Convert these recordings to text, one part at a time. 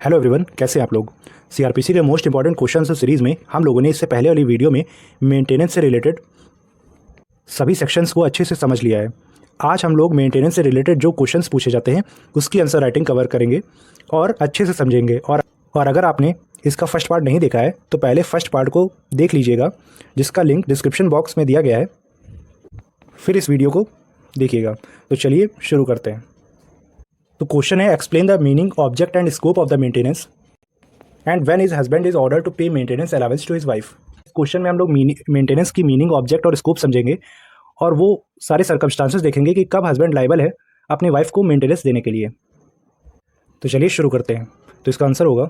Hello everyone, कैसे हैं आप लोग। सीआरपीसी के मोस्ट इंपॉर्टेंट क्वेश्चन सीरीज़ में हम लोगों ने इससे पहले वाली वीडियो में मेंटेनेंस से रिलेटेड सभी सेक्शंस को अच्छे से समझ लिया है। आज हम लोग मेंटेनेंस से रिलेटेड जो क्वेश्चंस पूछे जाते हैं उसकी आंसर राइटिंग कवर करेंगे और अच्छे से समझेंगे। और अगर आपने इसका फर्स्ट पार्ट नहीं देखा है तो पहले फर्स्ट पार्ट को देख लीजिएगा, जिसका लिंक डिस्क्रिप्शन बॉक्स में दिया गया है। फिर इस वीडियो को देखिएगा। तो चलिए शुरू करते हैं। तो क्वेश्चन है, explain the meaning, object and scope of the maintenance and when his husband is order to pay maintenance allowance to his wife. Question में हम लोग मेंटेनेंस की मीनिंग, ऑब्जेक्ट और स्कोप समझेंगे और वो सारे सर्कमस्टांसेस देखेंगे कि कब हस्बैंड लायबल है अपनी वाइफ को मेंटेनेंस देने के लिए। तो चलिए शुरू करते हैं। तो इसका आंसर होगा,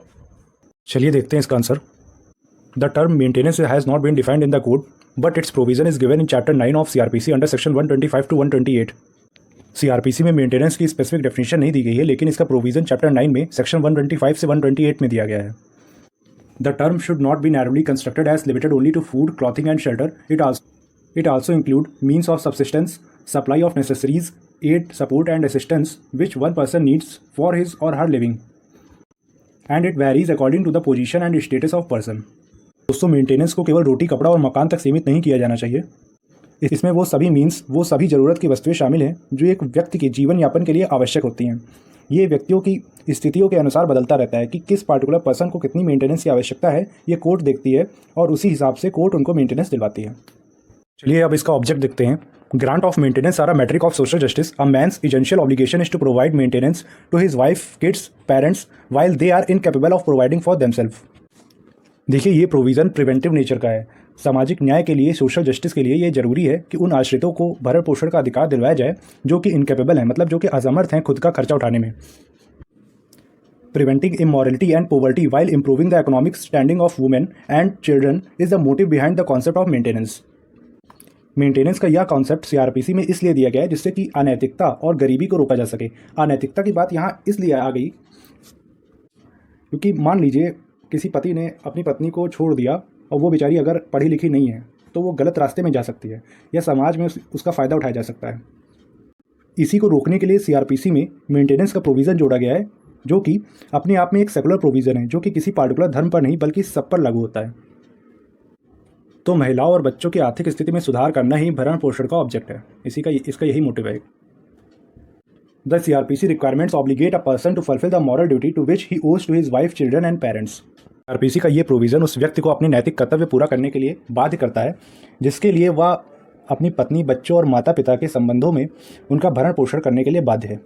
चलिए देखते हैं इसका answer. The term maintenance has not been defined in the code but its provision is given in chapter 9 of CrPC under section 125 to 128। CrPC में मेंटेनेंस की स्पेसिफिक डेफिनेशन नहीं दी गई है, लेकिन इसका प्रोविजन चैप्टर 9 में सेक्शन 125 से 128 में दिया गया है। The term should not be narrowly constructed as limited only to food, clothing and shelter. It also include means of subsistence, supply of necessaries, aid, support and assistance which one person needs for his or her living and it varies according to the position and status of person. दोस्तों, maintenance को केवल रोटी, कपड़ा और मकान तक सीमित नहीं किया जाना चाहिए। इसमें वो सभी मीन्स, वो सभी ज़रूरत की वस्तुएं शामिल हैं जो एक व्यक्ति के जीवन यापन के लिए आवश्यक होती हैं। ये व्यक्तियों की स्थितियों के अनुसार बदलता रहता है कि किस पार्टिकुलर पर्सन को कितनी मेंटेनेंस की आवश्यकता है, ये कोर्ट देखती है और उसी हिसाब से कोर्ट उनको मेंटेनेंस दिलवाती है। चलिए अब इसका ऑब्जेक्ट देखते हैं। Grant of maintenance are a matrix of social justice. A man's essential obligation is to provide maintenance to his wife, kids, parents while they are incapable of providing for themselves. देखिए, ये provision preventive nature का है। सामाजिक न्याय के लिए, social justice के लिए ये जरूरी है कि उन आश्रितों को भरण पोषण का अधिकार दिलवाया जाए जो कि इनकेपेबल हैं, मतलब जो कि असमर्थ हैं खुद का खर्चा उठाने में। Preventing immorality and poverty while improving the economic standing of women and children is the motive behind the concept of maintenance. Maintenance का यह कॉन्सेप्ट सीआरपीसी में इसलिए दिया गया है जिससे कि अनैतिकता और गरीबी को रोका जा सके। अनैतिकता की बात यहाँ इसलिए आ गई क्योंकि मान लीजिए किसी पति ने अपनी पत्नी को छोड़ दिया और वो बेचारी अगर पढ़ी लिखी नहीं है तो वो गलत रास्ते में जा सकती है या समाज में उसका फ़ायदा उठाया जा सकता है। इसी को रोकने के लिए सीआरपीसी में मेंटेनेंस का प्रोविज़न जोड़ा गया है, जो कि अपने आप में एक सेकुलर प्रोविज़न है, जो कि किसी पार्टिकुलर धर्म पर नहीं बल्कि सब पर लागू होता है। तो महिलाओं और बच्चों की आर्थिक स्थिति में सुधार करना ही भरण पोषण का ऑब्जेक्ट है। इसका यही मोटिव है। The CRPC requirements obligate a person to fulfill the moral duty to which he owes to his wife, children and parents. CrPC का ये प्रोविज़न उस व्यक्ति को अपने नैतिक कर्तव्य पूरा करने के लिए बाध्य करता है, जिसके लिए वह अपनी पत्नी, बच्चों और माता पिता के संबंधों में उनका भरण पोषण करने के लिए बाध्य है।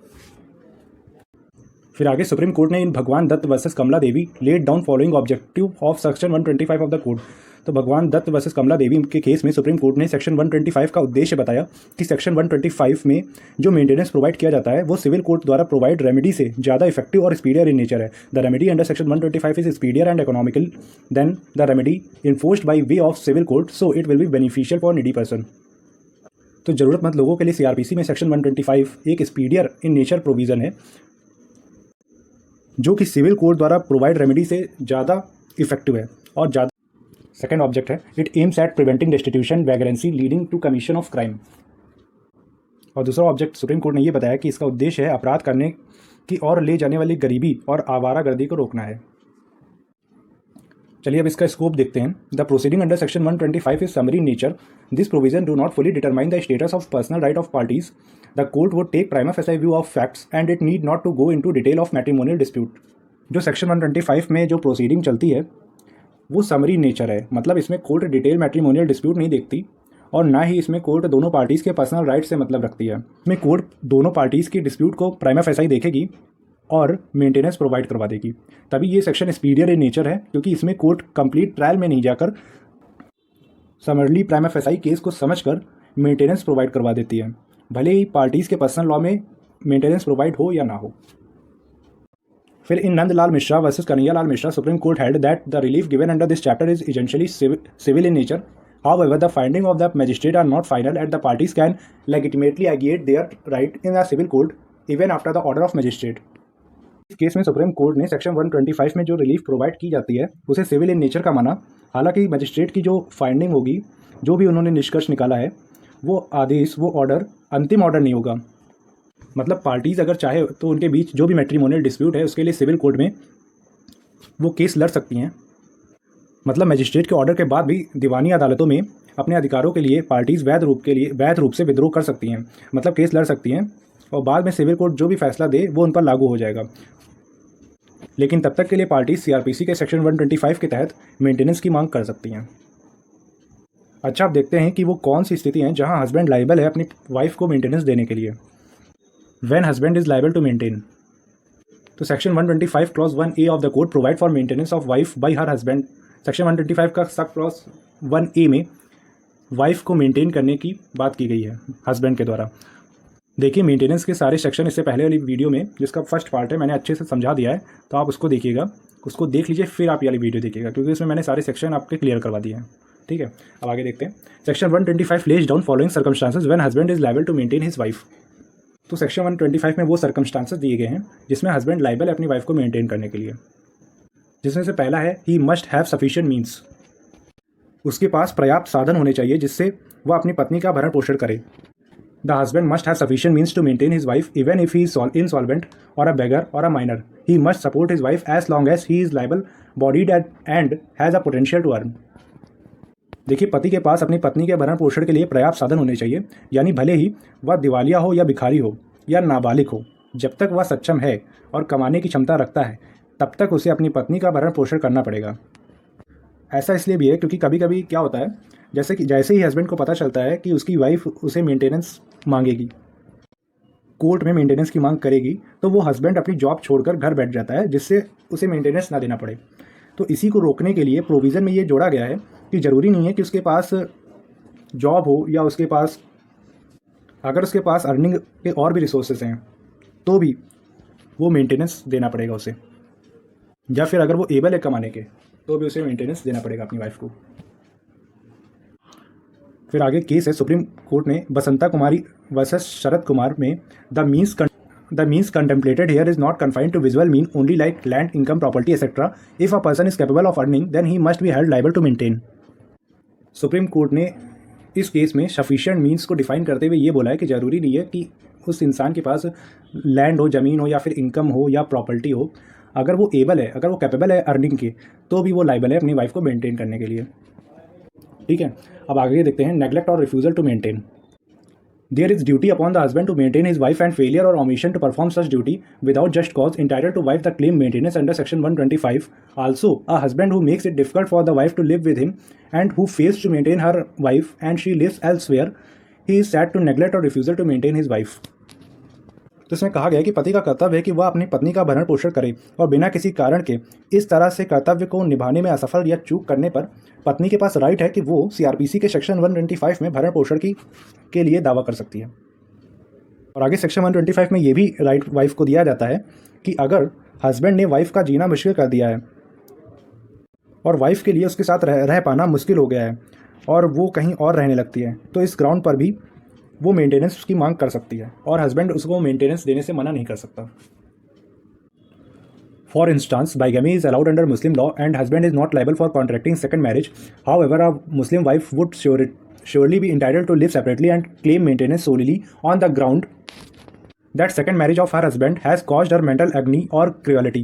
फिर आगे सुप्रीम कोर्ट ने in Bhagwan Dutt versus Kamla Devi laid down following objective of section 125 of the code. तो भगवान दत्त वर्सेस कमला देवी के केस में सुप्रीम कोर्ट ने सेक्शन 125 का उद्देश्य बताया कि सेक्शन 125 में जो मेंटेनेंस प्रोवाइड किया जाता है वो सिविल कोर्ट द्वारा प्रोवाइड रेमेडी से ज़्यादा इफेक्टिव और स्पीडियर इन नेचर है। The remedy under section 125 is speedier and economical than the remedy enforced by way of civil court, so it will be beneficial for needy person. तो ज़रूरतमंद लोगों के लिए CrPC में सेक्शन 125 एक speedier in nature provision है, जो कि सिविल कोर्ट द्वारा प्रोवाइड रेमेडी से ज़्यादा इफेक्टिव है और ज़्यादा। सेकेंड ऑब्जेक्ट है, it aims at preventing destitution, vagrancy leading to commission of crime. और दूसरा ऑब्जेक्ट सुप्रीम कोर्ट ने यह बताया कि इसका उद्देश्य है अपराध करने की और ले जाने वाली गरीबी और आवारागर्दी को रोकना है। चलिए अब इसका स्कोप देखते हैं। The proceeding under section 125 is summary in nature. This provision do not fully determine the status of personal right of parties. The court would take prima facie view of facts and it need not to go into detail of matrimonial dispute. जो section 125 में जो proceeding चलती है वो summary nature है, मतलब इसमें court detail matrimonial dispute नहीं देखती और ना ही इसमें कोर्ट दोनों पार्टीज़ के पर्सनल राइट से मतलब रखती है। इसमें कोर्ट दोनों पार्टीज़ की डिस्प्यूट को प्राइमा फेसाई देखेगी और मेंटेनेंस प्रोवाइड करवा देगी। तभी ये सेक्शन स्पीडियर इन नेचर है, क्योंकि इसमें कोर्ट कंप्लीट ट्रायल में नहीं जाकर समरली प्राइमा फेसाई केस को समझकर मेंटेनेंस प्रोवाइड करवा देती है, भले ही पार्टीज़ के पर्सनल लॉ में मेंटेनेंस प्रोवाइड हो या ना हो। फिर in Nandlal Mishra versus Kanhaiyalal Mishra, Supreme Court held that the relief given under this chapter is essentially civil in nature. However, the finding of the magistrate are not final and the parties can legitimately aggregate their right in a civil court even after the order of magistrate. इस case में supreme court ने section 125 में जो relief provide की जाती है उसे civil in nature का माना। हालांकि मजिस्ट्रेट की जो फाइंडिंग होगी, जो भी उन्होंने निष्कर्ष निकाला है, वो आदेश, वो ऑर्डर अंतिम ऑर्डर नहीं होगा। मतलब पार्टीज़ अगर चाहे तो उनके बीच जो भी मैट्रिमोनियल डिस्प्यूट है उसके लिए सिविल कोर्ट में वो केस लड़ सकती हैं। मतलब मजिस्ट्रेट के ऑर्डर के बाद भी दीवानी अदालतों में अपने अधिकारों के लिए पार्टीज़ वैध रूप से विद्रोह कर सकती हैं, मतलब केस लड़ सकती हैं, और बाद में सिविल कोर्ट जो भी फैसला दे वो उन पर लागू हो जाएगा। लेकिन तब तक के लिए पार्टी सीआरपीसी के सेक्शन 125 के तहत मेंटेनेंस की मांग कर सकती हैं। अच्छा, आप देखते हैं कि वो कौन सी स्थिति हैं जहां हस्बैंड लाइबल है अपनी वाइफ को मेंटेनेंस देने के लिए। When husband is liable to maintain, तो section 125 clause 1A of the code provide for maintenance of wife by her husband. Section 125 का सब क्लॉज 1A में वाइफ को मेंटेन करने की बात की गई है हस्बैंड के द्वारा। देखिए, मेंटेनेंस के सारे सेक्शन इससे पहले वाली वीडियो में, जिसका फर्स्ट पार्ट है, मैंने अच्छे से समझा दिया है, तो आप उसको देखिएगा, उसको देख लीजिए, फिर आप ये वाली वीडियो देखिएगा, क्योंकि इसमें मैंने सारे सेक्शन आपके क्लियर करवा दिए हैं। ठीक है, अब आगे देखते हैं। Section 125 lays down following circumstances when husband is liable to maintain his wife. तो सेक्शन 125 में वो सर्कमस्टांसेस दिए गए हैं जिसमें हस्बैंड लायबल है अपनी वाइफ को मेंटेन करने के लिए, जिसमें से पहला है he must have sufficient means. उसके पास पर्याप्त साधन होने चाहिए जिससे वह अपनी पत्नी का भरण पोषण करे। The husband must have sufficient means to maintain his wife even if he is insolvent or a beggar or a minor. He must support his wife as long as he is liable bodied and has a potential to earn. देखिए, पति के पास अपनी पत्नी के भरण पोषण के लिए पर्याप्त साधन होने चाहिए, यानी भले ही वह दिवालिया हो या भिखारी हो या नाबालिग हो, जब तक वह सक्षम है और कमाने की क्षमता रखता है तब तक उसे अपनी पत्नी का भरण पोषण करना पड़ेगा। ऐसा इसलिए भी है क्योंकि कभी कभी क्या होता है, जैसे ही हस्बैंड को पता चलता है कि उसकी वाइफ उसे मेंटेनेंस मांगेगी, कोर्ट में मेंटेनेंस की मांग करेगी, तो वो हस्बैंड अपनी जॉब छोड़कर घर बैठ जाता है जिससे उसे मेंटेनेंस ना देना पड़े। तो इसी को रोकने के लिए प्रोविज़न में ये जोड़ा गया है कि ज़रूरी नहीं है कि उसके पास जॉब हो या अगर उसके पास अर्निंग के और भी रिसोर्सेज हैं तो भी वो मेंटेनेंस देना पड़ेगा उसे, या फिर अगर वो एबल है कमाने के तो भी उसे मेंटेनेंस देना पड़ेगा अपनी वाइफ को। फिर आगे केस है सुप्रीम कोर्ट ने बसंता कुमारी वर्सेस शरद कुमार में the means contemplated here is not confined to visual mean only like land, income, property etcetera. If a person is capable of earning then he must be held liable to maintain. Supreme court ने इस case में sufficient means को define करते हुए ये बोला है कि ज़रूरी नहीं है कि उस इंसान के पास लैंड हो, ज़मीन हो या फिर इनकम हो या प्रॉपर्टी हो। अगर वो एबल है, अगर वो कैपेबल है अर्निंग के, तो भी वो लायबल है अपनी वाइफ को मेंटेन करने के लिए। ठीक है, अब आगे देखते हैं नेग्लेक्ट और refusal to maintain. There is duty upon the husband to maintain his wife and failure और omission to perform such duty without just cause entitled to wife the claim maintenance under section 125. Also, a husband who makes it difficult for the wife to live with him and who fails to maintain her wife and she lives elsewhere, he is said to neglect or refusal to maintain his wife. तो इसमें कहा गया है कि पति का कर्तव्य है कि वह अपनी पत्नी का भरण पोषण करे और बिना किसी कारण के इस तरह से कर्तव्य को निभाने में असफल या चूक करने पर पत्नी के पास राइट है कि वो सीआरपीसी के सेक्शन 125 में भरण पोषण के लिए दावा कर सकती है। और आगे सेक्शन 125 में ये भी राइट वाइफ को दिया जाता है कि अगर हस्बैंड ने वाइफ का जीना मुश्किल कर दिया है और वाइफ के लिए उसके साथ रह पाना मुश्किल हो गया है और वो कहीं और रहने लगती है, तो इस ग्राउंड पर भी वो मेंटेनेंस की मांग कर सकती है और हस्बैंड उसको मेंटेनेंस देने से मना नहीं कर सकता। For instance, bigamy is allowed under Muslim law and husband is not liable for contracting second marriage. However, a Muslim wife would surely be entitled to live separately and claim maintenance solely on the ground that second marriage of her husband has caused her mental agony or cruelty.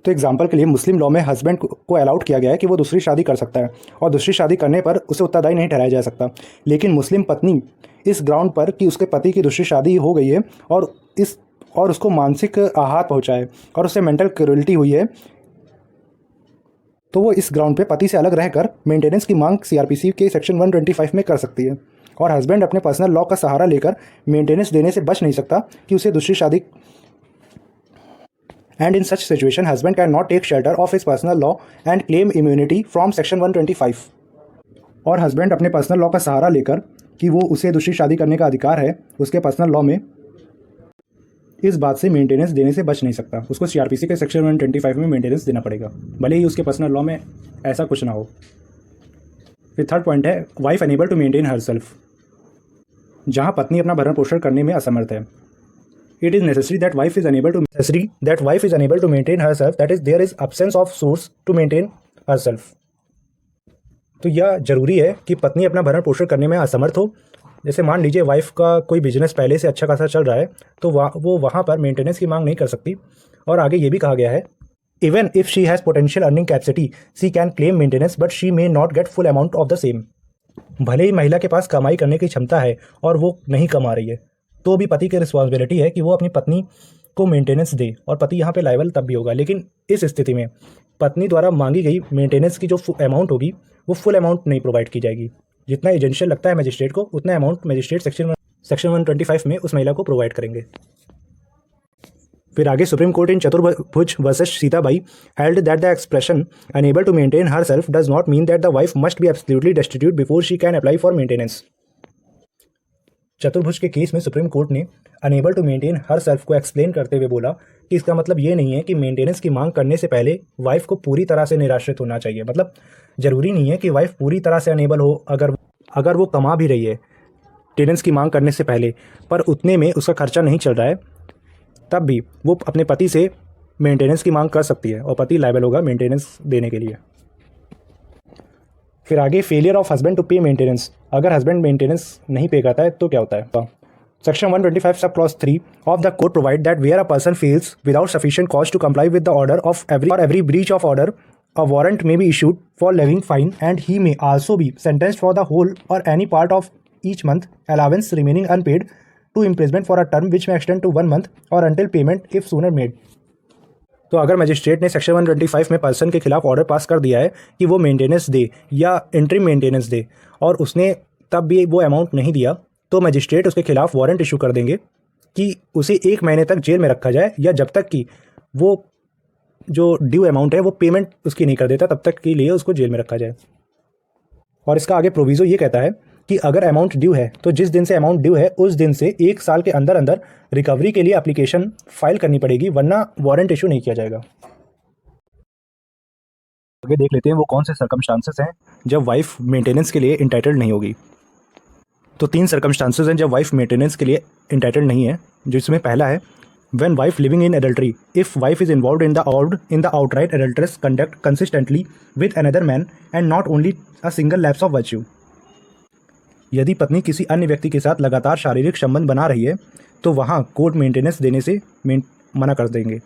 तो example के लिए मुस्लिम law में husband को allowed किया गया है कि वो दूसरी शादी कर सकता है और दूसरी शादी करने पर उसे उत्तरदायी नहीं ठहराया जा सकता। लेकिन मुस्लिम पत्नी इस ग्राउंड पर कि उसके पति की दूसरी शादी हो गई है और उसको मानसिक आघात पहुंचा है और उससे मेंटल क्रूरल्टी हुई है, तो वो इस ग्राउंड पे पति से अलग रहकर मेंटेनेंस की मांग सीआरपीसी के सेक्शन 125 में कर सकती है। और हस्बैंड अपने पर्सनल लॉ का सहारा लेकर मेंटेनेंस देने से बच नहीं सकता कि उसे दूसरी शादी, and in such situation husband cannot take shelter of his personal law and claim immunity from section 125. और हस्बैंड अपने पर्सनल लॉ का सहारा लेकर कि वो उसे दूसरी शादी करने का अधिकार है उसके पर्सनल लॉ में, इस बात से मेंटेनेंस देने से बच नहीं सकता। उसको सीआरपीसी के सेक्शन 125 में मेंटेनेंस देना पड़ेगा, भले ही उसके पर्सनल लॉ में ऐसा कुछ ना हो। फिर थर्ड पॉइंट है wife unable to maintain herself. जहाँ पत्नी अपना भरण पोषण करने में असमर्थ है, it is necessary that wife is unable to maintain herself, that is there is absence of source to maintain herself. तो यह जरूरी है कि पत्नी अपना भरण पोषण करने में असमर्थ हो। जैसे मान लीजिए वाइफ का कोई बिजनेस पहले से अच्छा खासा चल रहा है तो वो वहाँ पर मेंटेनेंस की मांग नहीं कर सकती। और आगे ये भी कहा गया है Even if she has potential earning capacity, she can claim maintenance, but she may not get full amount of the same. भले ही महिला के पास कमाई करने की क्षमता है और वो नहीं कमा रही है, तो भी पति की रिस्पॉन्सिबिलिटी है कि वो अपनी पत्नी को मेंटेनेंस दे, और पति यहाँ पे लायबल तब भी होगा। लेकिन इस स्थिति में पत्नी द्वारा मांगी गई मेंटेनेंस की जो अमाउंट होगी वो फुल अमाउंट नहीं प्रोवाइड की जाएगी। जितना एजेंशियल लगता है मजिस्ट्रेट को, उतना अमाउंट मजिस्ट्रेट सेक्शन 125 में उस महिला को प्रोवाइड करेंगे। फिर आगे supreme court in Chaturbhuj versus Sitabai held that the expression unable to maintain herself does not mean that the wife must be absolutely destitute before she can apply for maintenance. Chaturbhuj के case में supreme court ने unable to maintain herself को explain करते हुए बोला कि इसका मतलब ये नहीं है कि मेंटेनेंस की मांग करने से पहले वाइफ को पूरी तरह से निराश्रित होना चाहिए। मतलब जरूरी नहीं है कि वाइफ पूरी तरह से अनेबल हो। अगर वो कमा भी रही है मेंटेनेंस की मांग करने से पहले, पर उतने में उसका खर्चा नहीं चल रहा है, तब भी वो अपने पति से मेंटेनेंस की मांग कर सकती है और पति लायबल होगा मेंटेनेंस देने के लिए। फिर आगे failure of husband to pay maintenance. अगर हस्बैंड मेंटेनेंस नहीं पे करता है तो क्या होता है? Section 125 sub clause 3 of the code provide that where a person fails without sufficient cause to comply with the order of every breach of order, a warrant may be issued for levying fine and he may also be sentenced for the whole or any part of each month allowance remaining unpaid to imprisonment for a term which may extend to 1 month or until payment if sooner made। तो अगर magistrate ने section 125 में person के खिलाफ order pass कर दिया है कि वो मेंटेनेंस दे या इंटरिम मेंटेनेंस दे, और उसने तब भी वो अमाउंट नहीं दिया, तो मजिस्ट्रेट उसके खिलाफ वारंट इशू कर देंगे कि उसे 1 महीने तक जेल में रखा जाए, या जब तक कि वो जो ड्यू अमाउंट है वो पेमेंट उसकी नहीं कर देता तब तक के लिए उसको जेल में रखा जाए। और इसका आगे प्रोविज़ो ये कहता है कि अगर अमाउंट ड्यू है तो जिस दिन से अमाउंट ड्यू है उस दिन से 1 साल के अंदर अंदर रिकवरी के लिए एप्लीकेशन फाइल करनी पड़ेगी, वरना वारंट इशू नहीं किया जाएगा। आगे देख लेते हैं वो कौन से सर्कमस्टांसेस हैं जब वाइफ मेंटेनेंस के लिए इंटाइटल्ड नहीं होगी। तो 3 सर्कमस्टांसेस हैं जब वाइफ मेंटेनेंस के लिए इंटाइटल्ड नहीं है, जिसमें पहला है when wife living in adultery, if wife is involved in the outright adulterous conduct consistently with another man and not only a single lapse of virtue। यदि पत्नी किसी अन्य व्यक्ति के साथ लगातार शारीरिक संबंध बना रही है तो वहाँ कोर्ट मेंटेनेंस देने से मना कर देंगे,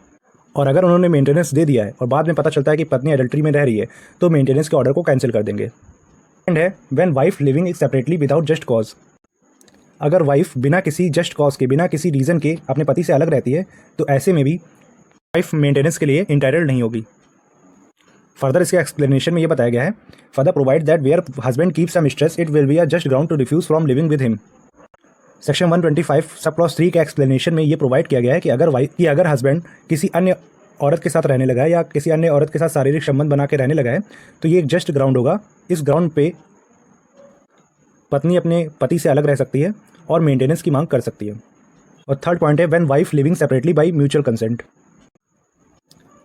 और अगर उन्होंने मेंटेनेंस दे दिया है और बाद में पता चलता है कि पत्नी एडल्ट्री में रह रही है तो मेंटेनेंस के ऑर्डर को कैंसिल कर देंगे। एंड है when wife living separately without just cause, अगर वाइफ बिना किसी जस्ट कॉज के, बिना किसी रीज़न के अपने पति से अलग रहती है तो ऐसे में भी वाइफ मेंटेनेंस के लिए इंटाइटल्ड नहीं होगी। फर्दर इसके एक्सप्लेनेशन में ये बताया गया है, further provide that where husband keeps a mistress it will be a just ground to refuse from living with him. Section 125 sub clause 3 के एक्सप्लेनेशन में ये प्रोवाइड किया गया है कि अगर हस्बैंड किसी अन्य औरत के साथ रहने लगा है या किसी अन्य औरत के साथ शारीरिक संबंध बना के रहने लगा है तो ये एक जस्ट ग्राउंड होगा। इस ग्राउंड पे पत्नी अपने पति से अलग रह सकती है और मेंटेनेंस की मांग कर सकती है। और थर्ड पॉइंट है when wife living separately by mutual consent.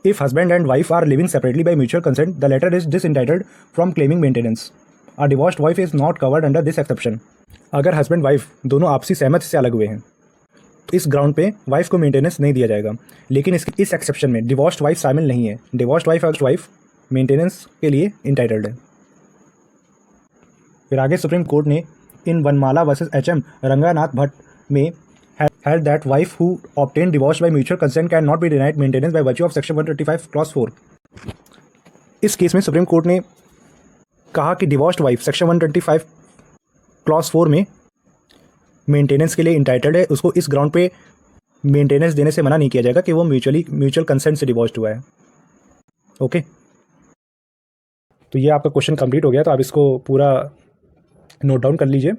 If husband and wife are living separately by mutual consent the latter is disentitled from claiming maintenance. A divorced wife is not covered under this exception. अगर husband wife दोनों आपसी सहमति से अलग हुए हैं तो इस ग्राउंड पे वाइफ को मेंटेनेंस नहीं दिया जाएगा, लेकिन इस एक्सेप्शन में डिवोर्स्ड वाइफ शामिल नहीं है। डिवोर्स्ड वाइफ मेंटेनेंस के लिए इंटाइटल्ड है। फिर आगे सुप्रीम कोर्ट ने इन वनमाला वर्सेस HM रंगानाथ भट्ट में held that wife who obtained divorce by mutual consent can not be denied maintenance by virtue of section 125 clause 4। इस केस में सुप्रीम कोर्ट ने कहा कि डिवोर्स्ड वाइफ सेक्शन 125 क्लॉज 4 में मेंटेनेंस के लिए इंटाइटल्ड है। उसको इस ग्राउंड पे मेंटेनेंस देने से मना नहीं किया जाएगा कि वो म्यूचुअल कंसेंट से डिवोर्स्ड हुआ है। ओके, तो ये आपका क्वेश्चन कंप्लीट हो गया, तो आप इसको पूरा नोट डाउन कर लीजिए,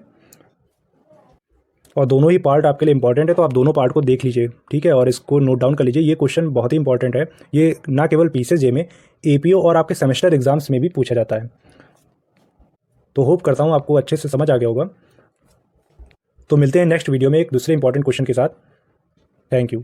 और दोनों ही पार्ट आपके लिए इंपॉर्टेंट है तो आप दोनों पार्ट को देख लीजिए, ठीक है, और इसको नोट डाउन कर लीजिए। ये क्वेश्चन बहुत ही इंपॉर्टेंट है, ये ना केवल PCJ में APO और आपके सेमेस्टर एग्जाम्स में भी पूछा जाता है। तो होप करता हूँ आपको अच्छे से समझ आ गया होगा। तो मिलते हैं नेक्स्ट वीडियो में एक दूसरे इंपॉर्टेंट क्वेश्चन के साथ। Thank you.